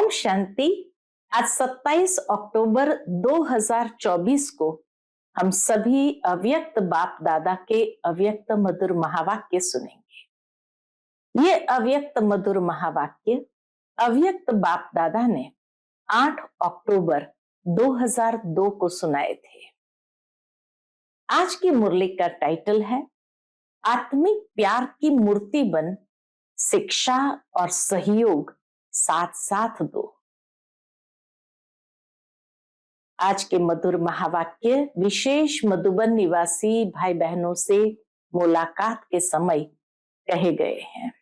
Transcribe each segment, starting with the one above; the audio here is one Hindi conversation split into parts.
ओम शांति। आज 27 अक्टूबर 2024 को हम सभी अव्यक्त बाप दादा के अव्यक्त मधुर महावाक्य सुनेंगे। ये अव्यक्त मधुर महावाक्य अव्यक्त बाप दादा ने 8 अक्टूबर 2002 को सुनाए थे। आज की मुरली का टाइटल है आत्मिक प्यार की मूर्ति बन, शिक्षा और सहयोग साथ साथ दो। आज के मधुर महावाक्य विशेष मधुबन निवासी भाई बहनों से मुलाकात के समय कहे गए हैं।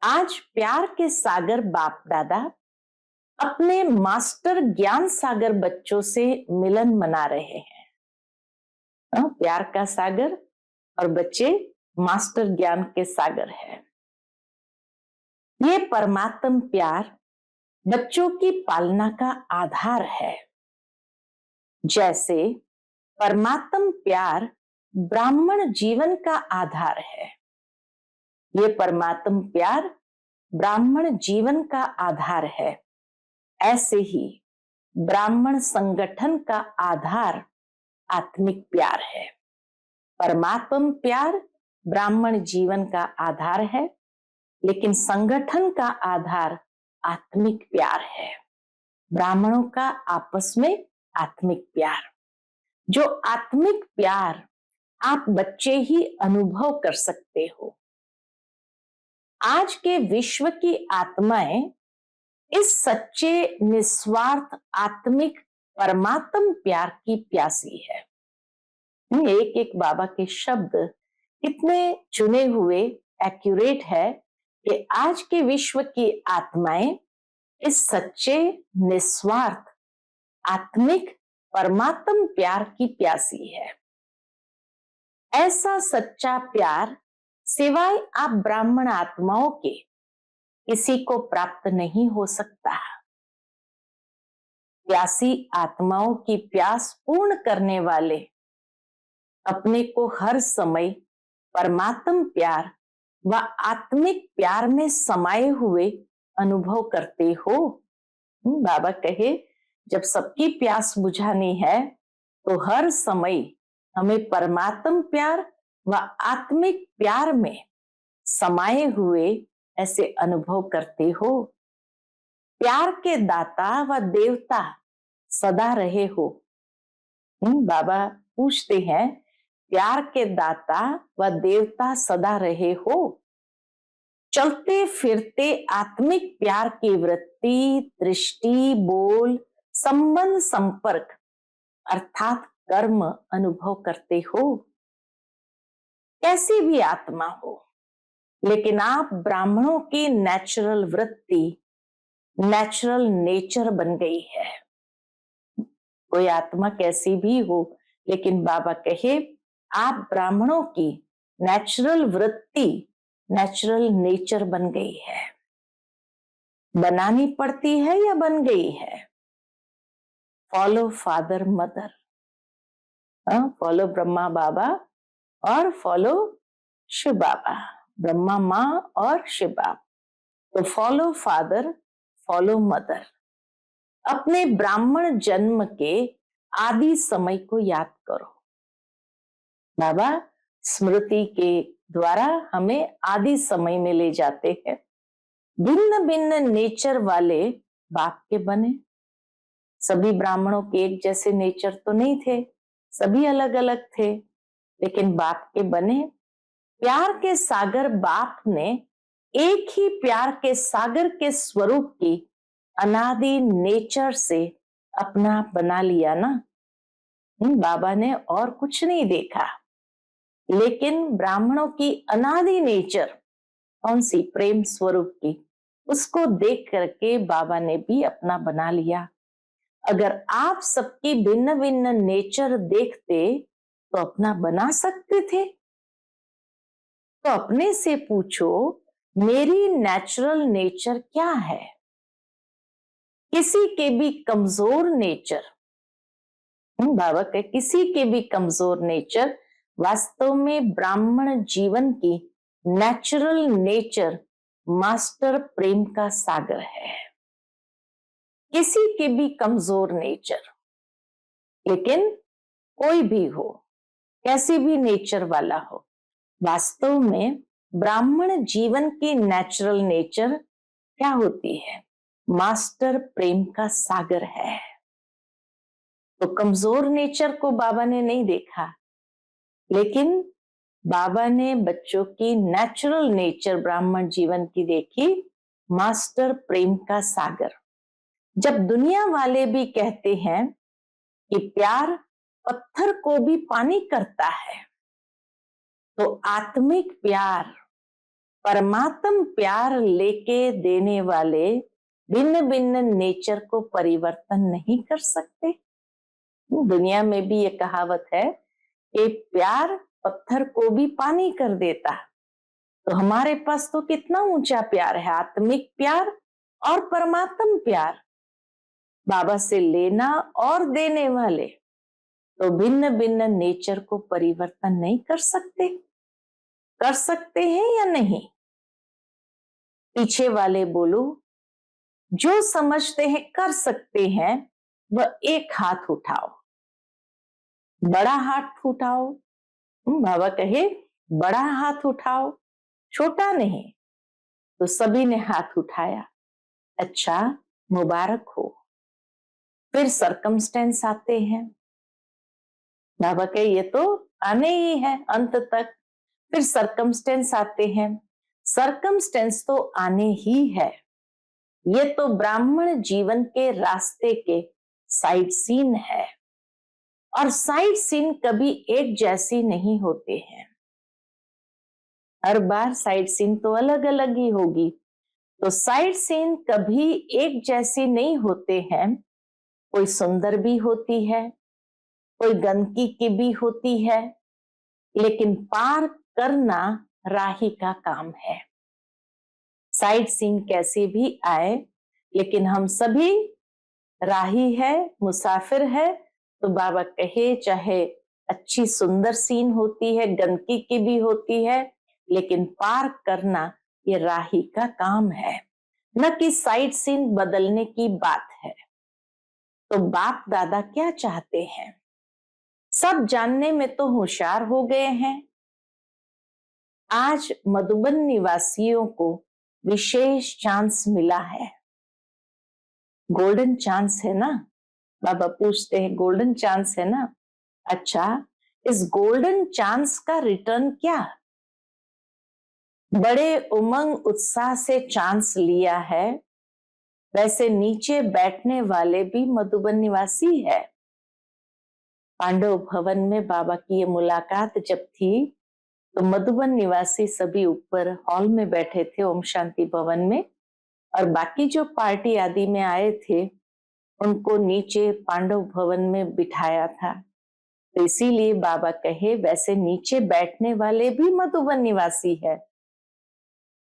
आज प्यार के सागर बाप दादा अपने मास्टर ज्ञान सागर बच्चों से मिलन मना रहे हैं। प्यार का सागर और बच्चे मास्टर ज्ञान के सागर है। ये परमात्म प्यार बच्चों की पालना का आधार है। जैसे परमात्म प्यार ब्राह्मण जीवन का आधार है, ये परमात्म प्यार ब्राह्मण जीवन का आधार है, ऐसे ही ब्राह्मण संगठन का आधार आत्मिक प्यार है। परमात्म प्यार ब्राह्मण जीवन का आधार है, लेकिन संगठन का आधार आत्मिक प्यार है। ब्राह्मणों का आपस में आत्मिक प्यार, जो आत्मिक प्यार आप बच्चे ही अनुभव कर सकते हो। आज के विश्व की आत्माएं इस सच्चे निस्वार्थ आत्मिक परमात्म प्यार की प्यासी है। एक एक बाबा के शब्द इतने चुने हुए एक्यूरेट है कि आज के विश्व की आत्माएं इस सच्चे निस्वार्थ आत्मिक परमात्म प्यार की प्यासी है। ऐसा सच्चा प्यार सिवाय आप ब्राह्मण आत्माओं के किसी को प्राप्त नहीं हो सकता। प्यासी आत्माओं की प्यास पूर्ण करने वाले अपने को हर समय परमात्म प्यार व आत्मिक प्यार में समाये हुए अनुभव करते हो। बाबा कहे, जब सबकी प्यास बुझानी है तो हर समय हमें परमात्म प्यार व आत्मिक प्यार में समाये हुए ऐसे अनुभव करते हो। प्यार के दाता व देवता सदा रहे हो। बाबा पूछते हैं, प्यार के दाता व देवता सदा रहे हो। चलते फिरते आत्मिक प्यार की वृत्ति, दृष्टि, बोल, संबंध, संपर्क अर्थात कर्म अनुभव करते हो। कैसी भी आत्मा हो, लेकिन आप ब्राह्मणों की नेचुरल वृत्ति, नेचुरल नेचर बन गई है। कोई आत्मा कैसी भी हो, लेकिन बाबा कहे आप ब्राह्मणों की नेचुरल वृत्ति, नेचुरल नेचर बन गई है। बनानी पड़ती है या बन गई है? Follow father mother, follow Brahma Baba और फॉलो शिव बाबा, ब्रह्मा माँ और शिव बाबा। तो फॉलो फादर, फॉलो मदर। अपने ब्राह्मण जन्म के आदि समय को याद करो। बाबा स्मृति के द्वारा हमें आदि समय में ले जाते हैं। भिन्न भिन्न नेचर वाले बाप के बने। सभी ब्राह्मणों के एक जैसे नेचर तो नहीं थे, सभी अलग अलग थे, लेकिन बाप के बने। प्यार के सागर बाप ने एक ही प्यार के सागर के स्वरूप की अनादि नेचर से अपना बना लिया ना। बाबा ने और कुछ नहीं देखा, लेकिन ब्राह्मणों की अनादि नेचर कौन सी? प्रेम स्वरूप की, उसको देख करके बाबा ने भी अपना बना लिया। अगर आप सबकी भिन्न भिन्न नेचर देखते तो अपना बना सकते थे। तो अपने से पूछो, मेरी नेचुरल नेचर क्या है? किसी के भी कमजोर नेचर, बाबा के किसी के भी कमजोर नेचर वास्तव में ब्राह्मण जीवन की नेचुरल नेचर मास्टर प्रेम का सागर है। किसी के भी कमजोर नेचर, लेकिन कोई भी हो, कैसी भी नेचर वाला हो, वास्तव में ब्राह्मण जीवन की नेचुरल नेचर क्या होती है? मास्टर प्रेम का सागर है। तो कमजोर नेचर को बाबा ने नहीं देखा, लेकिन बाबा ने बच्चों की नेचुरल नेचर ब्राह्मण जीवन की देखी, मास्टर प्रेम का सागर। जब दुनिया वाले भी कहते हैं कि प्यार पत्थर को भी पानी करता है, तो आत्मिक प्यार, परमात्म प्यार लेके देने वाले भिन्न भिन्न नेचर को परिवर्तन नहीं कर सकते। दुनिया में भी ये कहावत है कि प्यार पत्थर को भी पानी कर देता। तो हमारे पास तो कितना ऊंचा प्यार है, आत्मिक प्यार और परमात्म प्यार, बाबा से लेना और देने वाले। तो भिन्न भिन्न नेचर को परिवर्तन नहीं कर सकते। कर सकते हैं या नहीं? पीछे वाले बोलो, जो समझते हैं कर सकते हैं वह एक हाथ उठाओ, बड़ा हाथ उठाओ। बाबा कहे बड़ा हाथ उठाओ, छोटा नहीं। तो सभी ने हाथ उठाया। अच्छा, मुबारक हो। फिर सरकमस्टेंस आते हैं। बाबा कहे ये तो आने ही है अंत तक। फिर सरकमस्टेंस आते हैं। सरकमस्टेंस तो आने ही है। ये तो ब्राह्मण जीवन के रास्ते के साइड सीन है, और साइड सीन कभी एक जैसी नहीं होते हैं। हर बार साइड सीन तो अलग अलग ही होगी। तो साइड सीन कभी एक जैसी नहीं होते हैं। कोई सुंदर भी होती है, कोई गंदगी की भी होती है, लेकिन पार करना राही का काम है। साइड सीन कैसे भी आए, लेकिन हम सभी राही है, मुसाफिर है। तो बाबा कहे चाहे अच्छी सुंदर सीन होती है, गंदगी की भी होती है, लेकिन पार करना ये राही का काम है, न कि साइड सीन बदलने की बात है। तो बाप दादा क्या चाहते हैं? सब जानने में तो होशियार हो गए हैं। आज मधुबन निवासियों को विशेष चांस मिला है। गोल्डन चांस है ना? बाबा पूछते हैं गोल्डन चांस है ना? अच्छा, इस गोल्डन चांस का रिटर्न क्या? बड़े उमंग उत्साह से चांस लिया है। वैसे नीचे बैठने वाले भी मधुबन निवासी है। पांडव भवन में बाबा की ये मुलाकात जब थी, तो मधुबन निवासी सभी ऊपर हॉल में बैठे थे ओम शांति भवन में, और बाकी जो पार्टी आदि में आए थे उनको नीचे पांडव भवन में बिठाया था। तो इसीलिए बाबा कहे वैसे नीचे बैठने वाले भी मधुबन निवासी है।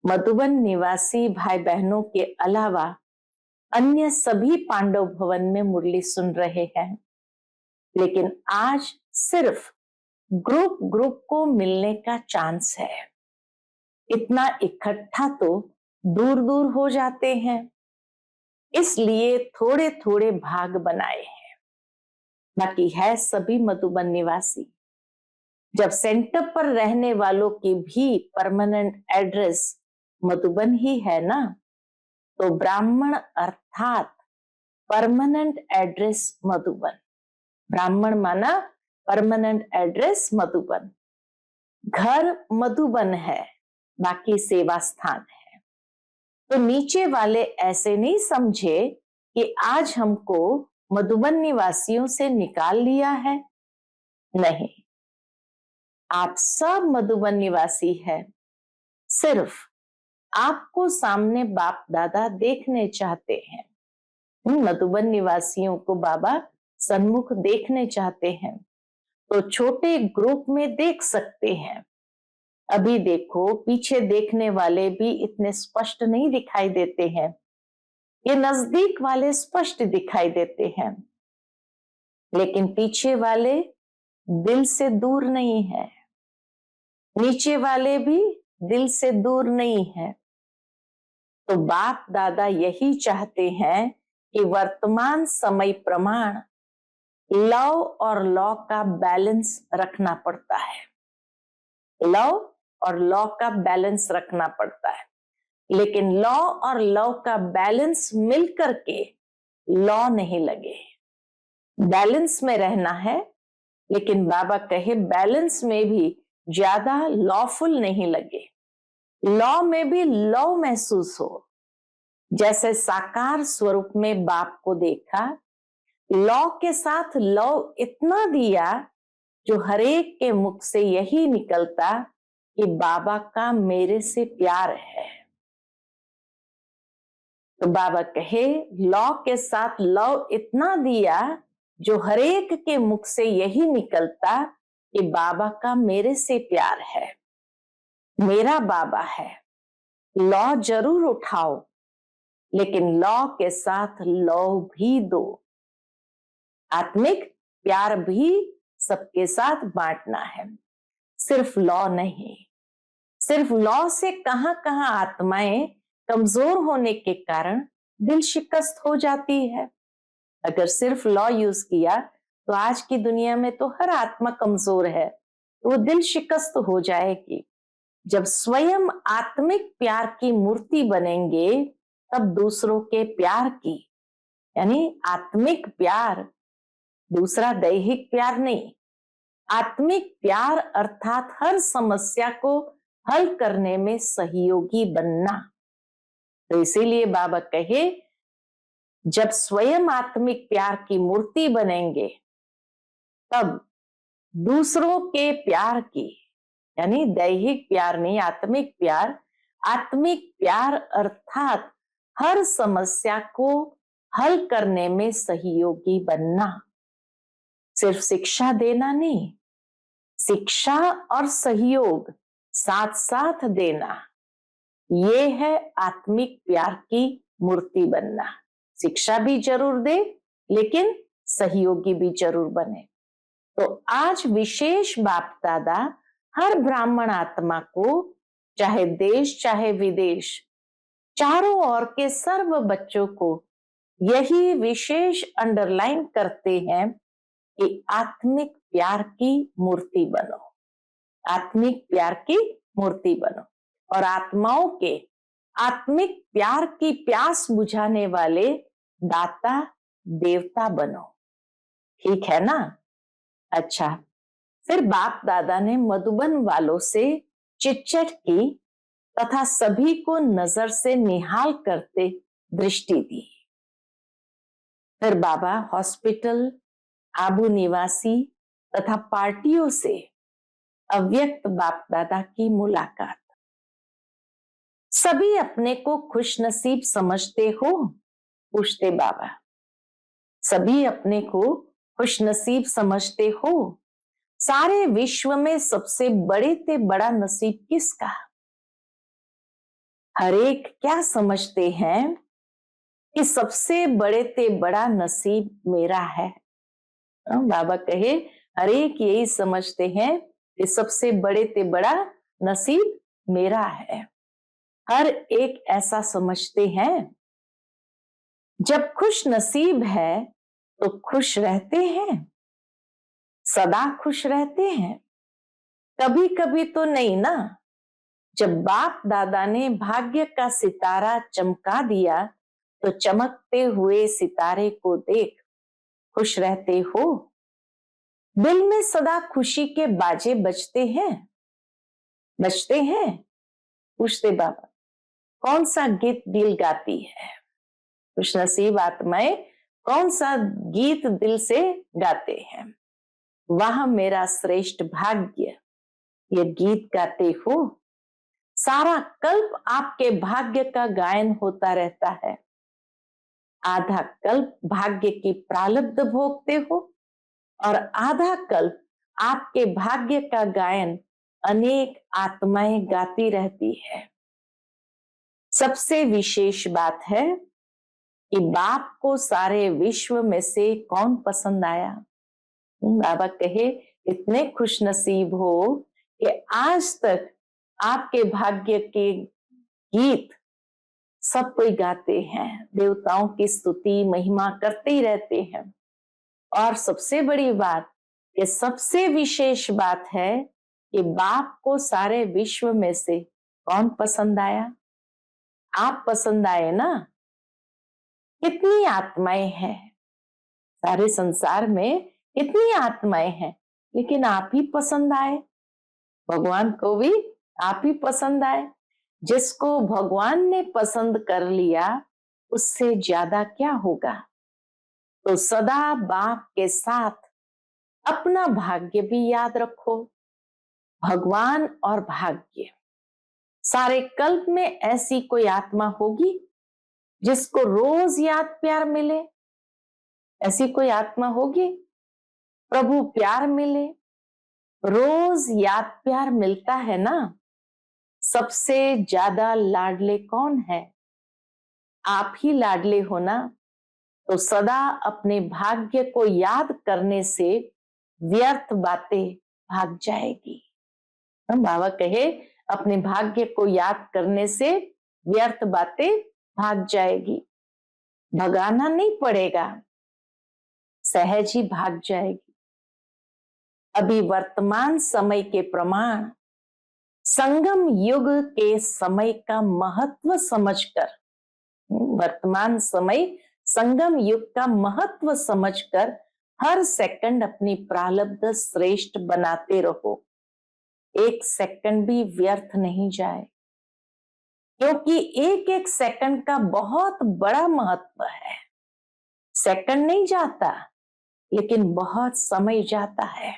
मधुबन निवासी भाई बहनों के अलावा अन्य सभी पांडव भवन में मुरली सुन रहे हैं, लेकिन आज सिर्फ ग्रुप ग्रुप को मिलने का चांस है। इतना इकट्ठा तो दूर दूर हो जाते हैं, इसलिए थोड़े थोड़े भाग बनाए हैं। बाकी है सभी मधुबन निवासी। जब सेंटर पर रहने वालों की भी परमानेंट एड्रेस मधुबन ही है ना, तो ब्राह्मण अर्थात परमानेंट एड्रेस मधुबन। ब्राह्मण माना परमानेंट एड्रेस मधुबन। घर मधुबन है, बाकी सेवा स्थान है। तो नीचे वाले ऐसे नहीं समझे कि आज हमको मधुबन निवासियों से निकाल लिया है। नहीं, आप सब मधुबन निवासी है। सिर्फ आपको सामने बाप दादा देखने चाहते हैं। मधुबन निवासियों को बाबा सन्मुख देखने चाहते हैं, तो छोटे ग्रुप में देख सकते हैं। अभी देखो पीछे देखने वाले भी इतने स्पष्ट नहीं दिखाई देते हैं, ये नजदीक वाले स्पष्ट दिखाई देते हैं, लेकिन पीछे वाले दिल से दूर नहीं है, नीचे वाले भी दिल से दूर नहीं है। तो बाप दादा यही चाहते हैं कि वर्तमान समय प्रमाण लव और लॉ का बैलेंस रखना पड़ता है। लव और लॉ का बैलेंस रखना पड़ता है, लेकिन लॉ और लव का बैलेंस मिलकर के लॉ नहीं लगे। बैलेंस में रहना है, लेकिन बाबा कहे बैलेंस में भी ज्यादा लॉफुल नहीं लगे, लॉ में भी लव महसूस हो। जैसे साकार स्वरूप में बाप को देखा, लॉ के साथ लव इतना दिया जो हरेक के मुख से यही निकलता कि बाबा का मेरे से प्यार है। तो बाबा कहे लॉ के साथ लव इतना दिया जो हरेक के मुख से यही निकलता कि बाबा का मेरे से प्यार है, मेरा बाबा है। लॉ जरूर उठाओ, लेकिन लॉ के साथ लव भी दो। आत्मिक प्यार भी सबके साथ बांटना है, सिर्फ लॉ नहीं। सिर्फ लॉ से कहां कहां आत्माएं कमजोर होने के कारण दिल शिकस्त हो जाती है। अगर सिर्फ लॉ यूज किया तो आज की दुनिया में तो हर आत्मा कमजोर है, तो वो दिल शिकस्त हो जाएगी। जब स्वयं आत्मिक प्यार की मूर्ति बनेंगे, तब दूसरों के प्यार की, यानी आत्मिक प्यार, दूसरा दैहिक प्यार नहीं, आत्मिक प्यार अर्थात हर समस्या को हल करने में सहयोगी बनना। तो इसीलिए बाबा कहे जब स्वयं आत्मिक प्यार की मूर्ति बनेंगे, तब दूसरों के प्यार की, यानी दैहिक प्यार नहीं, आत्मिक प्यार, आत्मिक प्यार अर्थात हर समस्या को हल करने में सहयोगी बनना। सिर्फ शिक्षा देना नहीं, शिक्षा और सहयोग साथ साथ देना, ये है आत्मिक प्यार की मूर्ति बनना। शिक्षा भी जरूर दे, लेकिन सहयोगी भी जरूर बने। तो आज विशेष बाप दादा हर ब्राह्मण आत्मा को, चाहे देश चाहे विदेश, चारों ओर के सर्व बच्चों को यही विशेष अंडरलाइन करते हैं कि आत्मिक प्यार की मूर्ति बनो, आत्मिक प्यार की मूर्ति बनो, और आत्माओं के आत्मिक प्यार की प्यास बुझाने वाले दाता देवता बनो। ठीक है ना? अच्छा, फिर बाप दादा ने मधुबन वालों से चिटचट की तथा सभी को नजर से निहाल करते दृष्टि दी। फिर बाबा हॉस्पिटल, आबू निवासी तथा पार्टियों से अव्यक्त बाप दादा की मुलाकात। सभी अपने को खुशनसीब समझते हो? पूछते बाबा। सभी अपने को खुशनसीब समझते हो? सारे विश्व में सबसे बड़े ते बड़ा नसीब किसका? हर एक क्या समझते हैं कि सबसे बड़े ते बड़ा नसीब मेरा है। बाबा कहे हर एक यही समझते हैं कि सबसे बड़े ते बड़ा नसीब मेरा है। हर एक ऐसा समझते हैं। जब खुश नसीब है तो खुश रहते हैं, सदा खुश रहते हैं। कभी कभी तो नहीं ना। जब बाप दादा ने भाग्य का सितारा चमका दिया, तो चमकते हुए सितारे को देख खुश रहते हो? दिल में सदा खुशी के बाजे बजते हैं? बजते हैं? पूछते बाबा। कौन सा गीत दिल गाती है? खुश नसीब आत्माएं कौन सा गीत दिल से गाते हैं? वह मेरा श्रेष्ठ भाग्य, ये गीत गाते हो। सारा कल्प आपके भाग्य का गायन होता रहता है। आधा कल्प भाग्य की प्रारब्ध भोगते हो, और आधा कल्प आपके भाग्य का गायन अनेक आत्माएं गाती रहती है। सबसे विशेष बात है कि बाप को सारे विश्व में से कौन पसंद आया? बाबा कहे इतने खुश नसीब हो कि आज तक आपके भाग्य के गीत सब कोई गाते हैं, देवताओं की स्तुति महिमा करते ही रहते हैं। और सबसे बड़ी बात, ये सबसे विशेष बात है कि बाप को सारे विश्व में से कौन पसंद आया? आप पसंद आए ना। कितनी आत्माएं हैं सारे संसार में, कितनी आत्माएं हैं, लेकिन आप ही पसंद आए। भगवान को भी आप ही पसंद आए। जिसको भगवान ने पसंद कर लिया, उससे ज्यादा क्या होगा। तो सदा बाप के साथ अपना भाग्य भी याद रखो। भगवान और भाग्य, सारे कल्प में ऐसी कोई आत्मा होगी जिसको रोज याद प्यार मिले? ऐसी कोई आत्मा होगी? प्रभु प्यार मिले, रोज याद प्यार मिलता है ना। सबसे ज्यादा लाडले कौन है? आप ही लाडले हो ना। तो सदा अपने भाग्य को याद करने से व्यर्थ बातें भाग जाएगी। हम बाबा कहे अपने भाग्य को याद करने से व्यर्थ बातें भाग जाएगी। भगाना नहीं पड़ेगा, सहज ही भाग जाएगी। अभी वर्तमान समय के प्रमाण संगम युग के समय का महत्व समझकर, वर्तमान समय संगम युग का महत्व समझकर हर सेकंड अपनी प्रारब्ध श्रेष्ठ बनाते रहो। एक सेकंड भी व्यर्थ नहीं जाए, क्योंकि एक एक सेकंड का बहुत बड़ा महत्व है। सेकंड नहीं जाता, लेकिन बहुत समय जाता है,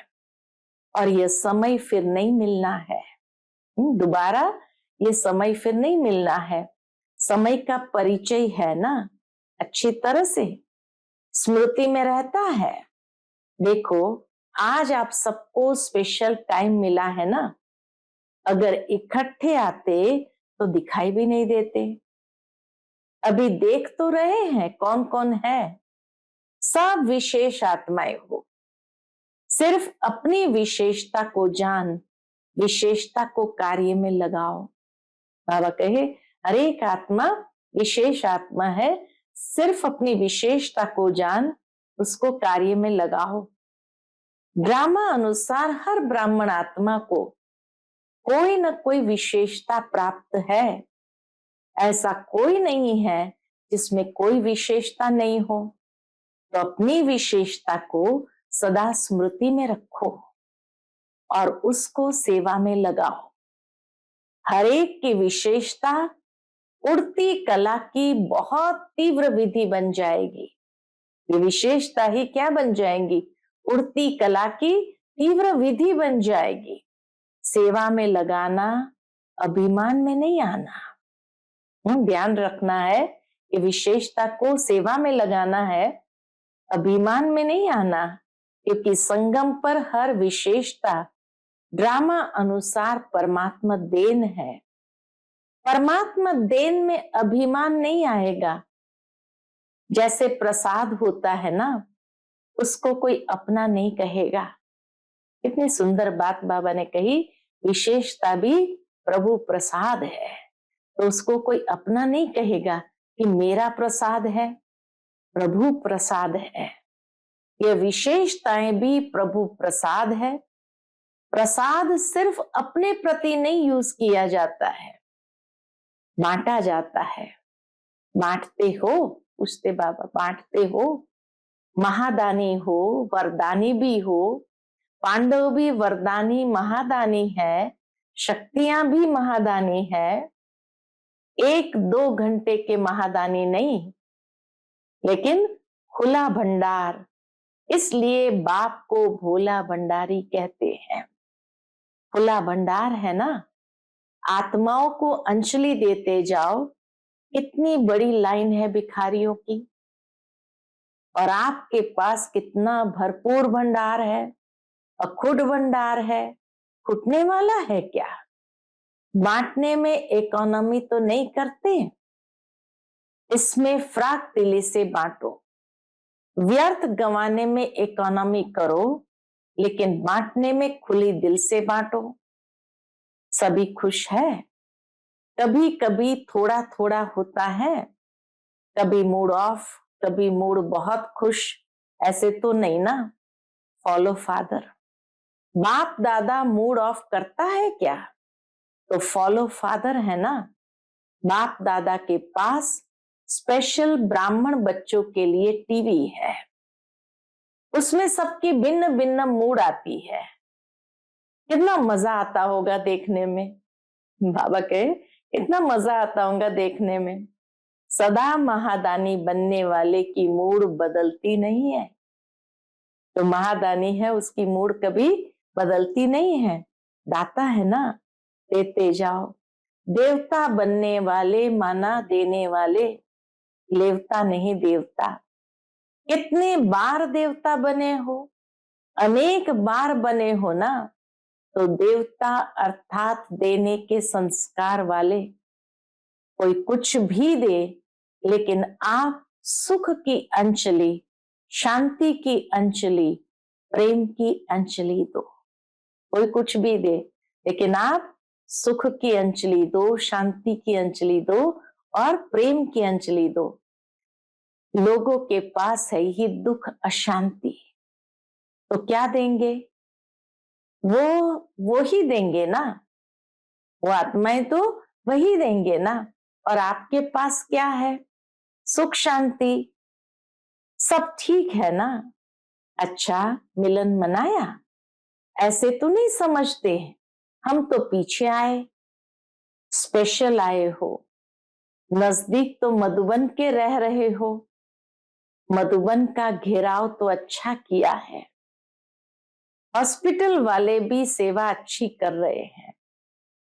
और यह समय फिर नहीं मिलना है। दोबारा ये समय फिर नहीं मिलना है। समय का परिचय है ना, अच्छी तरह से स्मृति में रहता है। देखो, आज आप सबको स्पेशल टाइम मिला है ना। अगर इकट्ठे आते तो दिखाई भी नहीं देते। अभी देख तो रहे हैं कौन कौन है। सब विशेष आत्माएं हो। सिर्फ अपनी विशेषता को जान, विशेषता को कार्य में लगाओ। बाबा कहे हर एक आत्मा विशेष आत्मा है, सिर्फ अपनी विशेषता को जान, उसको कार्य में लगाओ। ड्रामा अनुसार हर ब्राह्मण आत्मा को कोई न कोई विशेषता प्राप्त है। ऐसा कोई नहीं है जिसमें कोई विशेषता नहीं हो। तो अपनी विशेषता को सदा स्मृति में रखो और उसको सेवा में लगाओ। हर एक की विशेषता उड़ती कला की बहुत तीव्र विधि बन जाएगी। ये विशेषता ही क्या बन जाएंगी? उड़ती कला की तीव्र विधि बन जाएगी। सेवा में लगाना, अभिमान में नहीं आना। ध्यान रखना है कि विशेषता को सेवा में लगाना है, अभिमान में नहीं आना, क्योंकि संगम पर हर विशेषता ड्रामा अनुसार परमात्मा देन है। परमात्मा देन में अभिमान नहीं आएगा। जैसे प्रसाद होता है ना, उसको कोई अपना नहीं कहेगा। इतनी सुंदर बात बाबा ने कही, विशेषता भी प्रभु प्रसाद है, तो उसको कोई अपना नहीं कहेगा कि मेरा प्रसाद है, प्रभु प्रसाद है। ये विशेषताएं भी प्रभु प्रसाद है। प्रसाद सिर्फ अपने प्रति नहीं यूज किया जाता है, बांटा जाता है। बांटते हो? पूछते बाबा, बांटते हो? महादानी हो, वरदानी भी हो। पांडव भी वरदानी महादानी है, शक्तियां भी महादानी है। 1-2 घंटे के महादानी नहीं, लेकिन खुला भंडार। इसलिए बाप को भोला भंडारी कहते हैं। खुला भंडार है ना। आत्माओं को अंजलि देते जाओ। कितनी बड़ी लाइन है भिखारियों की, और आपके पास कितना भरपूर भंडार है, अखुड भंडार है। फूटने वाला है क्या? बांटने में इकोनॉमी तो नहीं करते, इसमें फ्राक दिली से बांटो। व्यर्थ गंवाने में इकोनॉमी करो, लेकिन बांटने में खुली दिल से बांटो। सभी खुश है। कभी कभी थोड़ा थोड़ा होता है, कभी मूड ऑफ, कभी मूड बहुत खुश, ऐसे तो नहीं ना। Follow father. बाप दादा मूड ऑफ करता है क्या? तो फॉलो फादर है ना। बाप दादा के पास स्पेशल ब्राह्मण बच्चों के लिए टीवी है, उसमें सबकी भिन्न भिन्न मूड आती है। कितना मजा आता होगा देखने में। बाबा कहे कितना मजा आता होगा देखने में। सदा महादानी बनने वाले की मूड बदलती नहीं है। जो महादानी है उसकी मूड कभी बदलती नहीं है। दाता है ना, देते जाओ। देवता बनने वाले माना देने वाले, लेवता नहीं देवता। कितने बार देवता बने हो, अनेक बार बने हो ना, तो देवता अर्थात देने के संस्कार वाले। कोई कुछ भी दे, लेकिन आप सुख की अंजलि, शांति की अंजलि, प्रेम की अंजलि दो। कोई कुछ भी दे, लेकिन आप सुख की अंजलि दो, शांति की अंजलि दो और प्रेम की अंजलि दो। लोगों के पास है ही दुख, अशांति, तो क्या देंगे? वो ही देंगे ना, वो आत्माएं तो वही देंगे ना। और आपके पास क्या है? सुख शांति, सब ठीक है ना। अच्छा, मिलन मनाया, ऐसे तो नहीं समझते, हम तो पीछे आए, स्पेशल आए हो। नजदीक तो मधुबन के रह रहे हो, मधुबन का घेराव तो अच्छा किया है। हॉस्पिटल वाले भी सेवा अच्छी कर रहे हैं,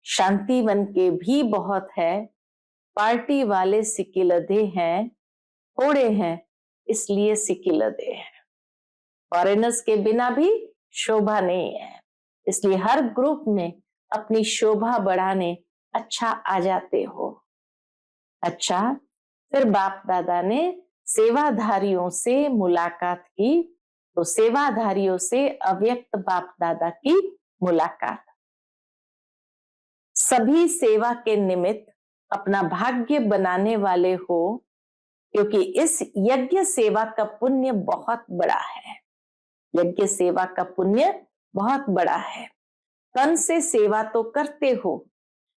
शांतिवन के भी बहुत है। पार्टी वाले सिकिलधे हैं, थोड़े हैं, इसलिए सिकिलधे हैं। फॉरेनर्स के बिना भी शोभा नहीं है, इसलिए हर ग्रुप में अपनी शोभा बढ़ाने अच्छा आ जाते हो। अच्छा, फिर बाप दादा ने सेवाधारियों से मुलाकात की, तो सेवाधारियों से अव्यक्त बाप दादा की मुलाकात। सभी सेवा के निमित्त अपना भाग्य बनाने वाले हो, क्योंकि इस यज्ञ सेवा का पुण्य बहुत बड़ा है। यज्ञ सेवा का पुण्य बहुत बड़ा है। तन से सेवा तो करते हो,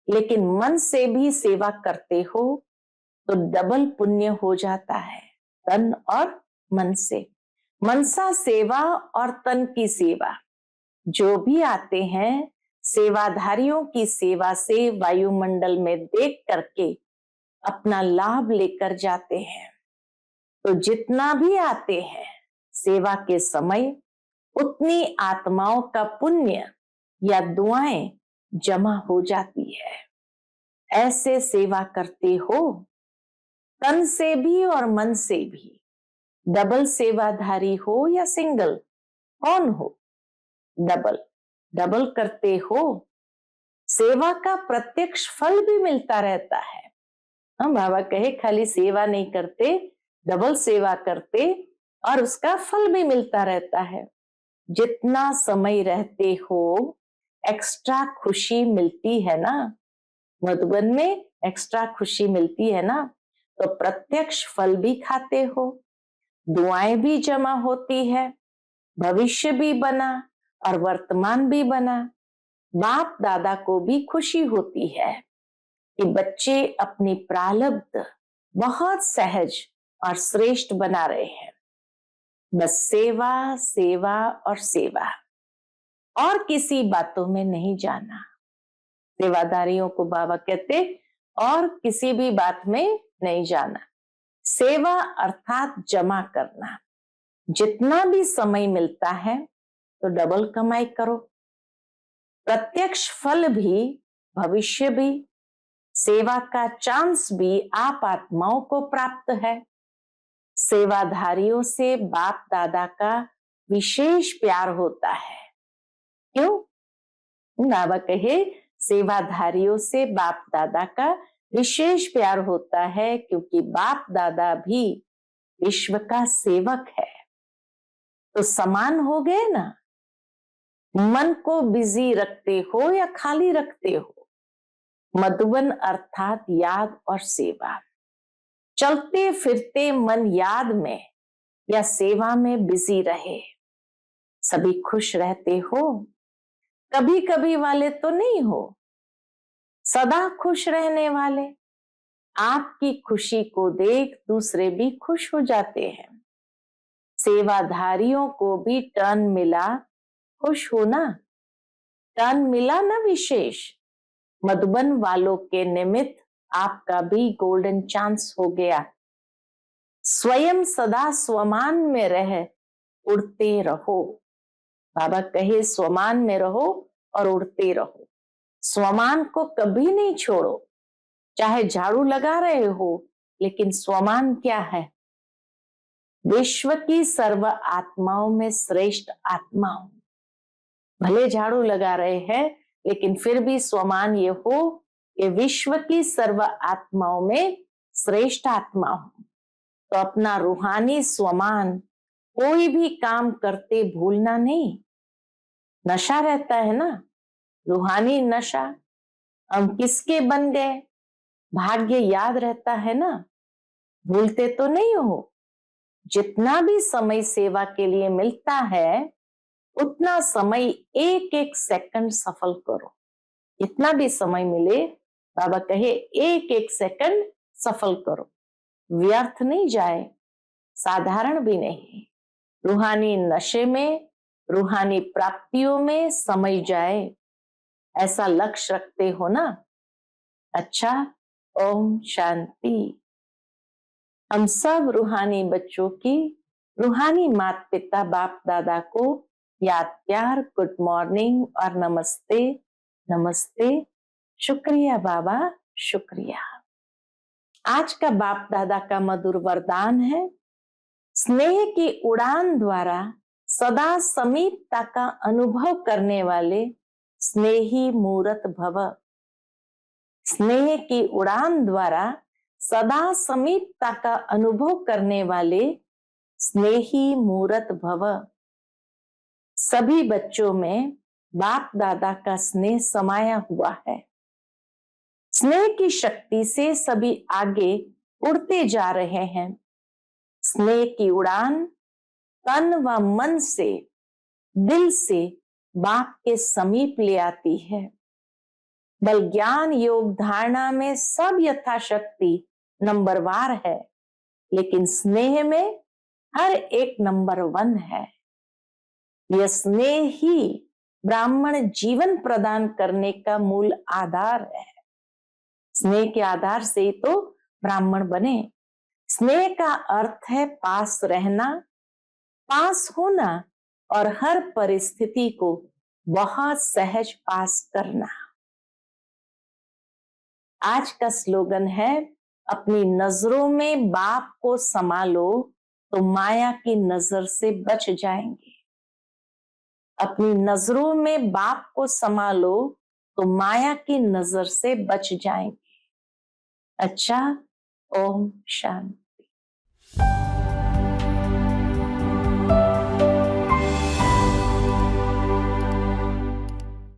लेकिन मन से भी सेवा करते हो तो डबल पुण्य हो जाता है, तन और मन से। मनसा सेवा और तन की सेवा, जो भी आते हैं सेवाधारियों की सेवा से वायुमंडल में देख करके अपना लाभ लेकर जाते हैं। तो जितना भी आते हैं सेवा के समय, उतनी आत्माओं का पुण्य या दुआएं जमा हो जाती है। ऐसे सेवा करते हो, तन से भी और मन से भी। डबल सेवाधारी हो या सिंगल, कौन हो? डबल डबल करते हो, सेवा का प्रत्यक्ष फल भी मिलता रहता है। हम बाबा कहे खाली सेवा नहीं करते, डबल सेवा करते और उसका फल भी मिलता रहता है। जितना समय रहते हो एक्स्ट्रा खुशी मिलती है ना, मधुबन में एक्स्ट्रा खुशी मिलती है ना, तो प्रत्यक्ष फल भी खाते हो, दुआएं भी जमा होती है, भविष्य भी बना और वर्तमान भी बना। बाप दादा को भी खुशी होती है कि बच्चे अपनी प्रारब्ध बहुत सहज और श्रेष्ठ बना रहे हैं। बस सेवा सेवा और सेवा, और किसी बातों में नहीं जाना। सेवादारियों को बाबा कहते और किसी भी बात में नहीं जाना। सेवा अर्थात जमा करना। जितना भी समय मिलता है तो डबल कमाई करो। प्रत्यक्ष फल भी, भविष्य भी, सेवा का चांस भी आप आत्माओं को प्राप्त है। सेवाधारियों से बाप दादा का विशेष प्यार होता है। क्यों? बाबा कहे सेवाधारियों से बाप दादा का विशेष प्यार होता है, क्योंकि बाप दादा भी विश्व का सेवक है। तो समान हो गए ना। मन को बिजी रखते हो या खाली रखते हो, मधुबन अर्थात याद और सेवा। चलते फिरते मन याद में या सेवा में बिजी रहे। सभी खुश रहते हो, कभी कभी वाले तो नहीं हो, सदा खुश रहने वाले। आपकी खुशी को देख दूसरे भी खुश हो जाते हैं। सेवाधारियों को भी टर्न मिला, खुश हो ना। टर्न मिला ना विशेष। मधुबन वालों के निमित्त आपका भी गोल्डन चांस हो गया। स्वयं सदा स्वमान में रह उड़ते रहो। बाबा कहे स्वमान में रहो और उड़ते रहो। स्वमान को कभी नहीं छोड़ो। चाहे झाड़ू लगा रहे हो, लेकिन स्वमान क्या है? विश्व की सर्व आत्माओं में श्रेष्ठ आत्मा हूं। भले झाड़ू लगा रहे हैं, लेकिन फिर भी स्वमान ये हो कि विश्व की सर्व आत्माओं में श्रेष्ठ आत्मा हूं। तो अपना रूहानी स्वमान कोई भी काम करते भूलना नहीं। नशा रहता है ना, रूहानी नशा। हम किसके बन गए, भाग्य याद रहता है ना, भूलते तो नहीं हो। जितना भी समय सेवा के लिए मिलता है, उतना समय एक एक सेकंड सफल करो। जितना भी समय मिले, बाबा कहे एक एक सेकंड सफल करो, व्यर्थ नहीं जाए, साधारण भी नहीं। रूहानी नशे में, रूहानी प्राप्तियों में समय जाए, ऐसा लक्ष्य रखते हो ना। अच्छा, ओम शांति। हम सब रूहानी बच्चों की रूहानी माता पिता बाप दादा को याद प्यार गुड मॉर्निंग और नमस्ते। नमस्ते, शुक्रिया बाबा, शुक्रिया। आज का बाप दादा का मधुर वरदान है, स्नेह की उड़ान द्वारा सदा समीपता का अनुभव करने वाले स्नेही मूरत भव। स्नेह की उड़ान द्वारा सदा समीपता का अनुभव करने वाले स्नेही मूरत भव। सभी बच्चों में बाप दादा का स्नेह समाया हुआ है। स्नेह की शक्ति से सभी आगे उड़ते जा रहे हैं। स्नेह की उड़ान तन व मन से, दिल से बाप के समीप ले आती है। बल ज्ञान योग धारणा में सब यथाशक्ति नंबरवार है, लेकिन स्नेह में हर एक नंबर 1 है। यह स्नेह ही ब्राह्मण जीवन प्रदान करने का मूल आधार है। स्नेह के आधार से ही तो ब्राह्मण बने। स्नेह का अर्थ है पास रहना, पास होना और हर परिस्थिति को बहुत सहज पास करना। आज का स्लोगन है, अपनी नजरों में बाप को संभालो तो माया की नजर से बच जाएंगे। अपनी नजरों में बाप को संभालो तो माया की नजर से बच जाएंगे। अच्छा, ओम शांति।